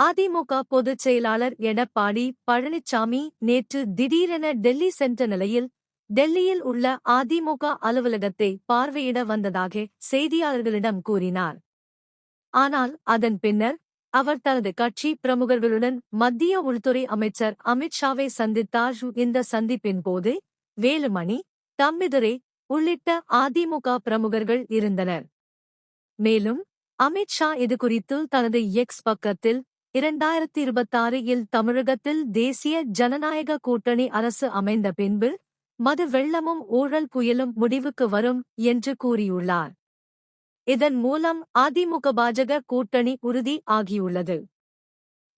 அதிமுக பொதுச் செயலாளர் எடப்பாடி பழனிசாமி நேற்று திடீரென டெல்லி சென்ற நிலையில், டெல்லியில் உள்ள அதிமுக அலுவலகத்தை பார்வையிட வந்ததாக செய்தியாளர்களிடம் கூறினார். ஆனால் அதன் பின்னர், அவர் தனது கட்சி பிரமுகர்களுடன் மத்திய உள்துறை அமைச்சர் அமித் ஷாவை சந்தித்தார். இந்த சந்திப்பின் போது, வேலுமணி, தம்பிதுரை உள்ளிட்ட அதிமுக பிரமுகர்கள் இருந்தனர். மேலும், அமித் ஷா இதுகுறித்து தனது எக்ஸ் பக்கத்தில், 2026 தமிழகத்தில் தேசிய ஜனநாயக கூட்டணி அரசு அமைந்த பின்பு, மது வெள்ளமும் ஊழல் புயலும் முடிவுக்கு வரும் என்று கூறியுள்ளார். இதன் மூலம் அதிமுக பாஜக கூட்டணி உறுதி ஆகியுள்ளது.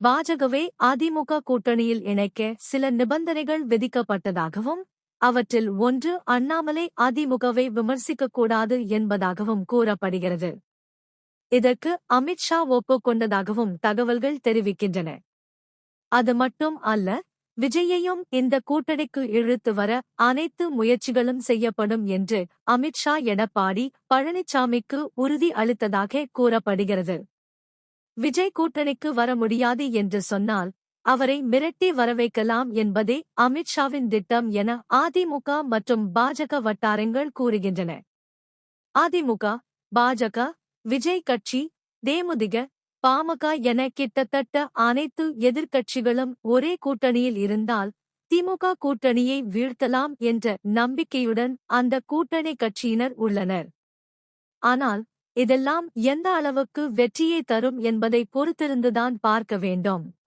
பாஜகவை அதிமுக கூட்டணியில் இணைக்க சில நிபந்தனைகள் விதிக்கப்பட்டதாகவும், அவற்றில் ஒன்று அண்ணாமலை அதிமுகவை விமர்சிக்கக்கூடாது என்பதாகவும் கூறப்படுகிறது. இதற்கு அமித் ஷா ஒப்புக்கொண்டதாகவும் தகவல்கள் தெரிவிக்கின்றன. அது மட்டும் அல்ல, விஜயையும் இந்த கூட்டணிக்கு இழுத்து வர அனைத்து முயற்சிகளும் செய்யப்படும் என்று அமித் ஷா எடப்பாடி பழனிசாமிக்கு உறுதி அளித்ததாக கூறப்படுகிறது. விஜய் கூட்டணிக்கு வர முடியாது என்று சொன்னால், அவரை மிரட்டி வரவைக்கலாம் என்பதே அமித் ஷாவின் திட்டம் என அதிமுக மற்றும் பாஜக வட்டாரங்கள் கூறுகின்றன. அதிமுக, பாஜக, விஜய் கட்சி, தேமுதிக, பாமக என கிட்டத்தட்ட அனைத்து எதிர்க்கட்சிகளும் ஒரே கூட்டணியில் இருந்தால், திமுக கூட்டணியை வீழ்த்தலாம் என்ற நம்பிக்கையுடன் அந்த கூட்டணி கட்சியினர் உள்ளனர். ஆனால், இதெல்லாம் எந்த அளவுக்கு வெற்றியை தரும் என்பதை பொறுத்திருந்துதான் பார்க்க வேண்டும்.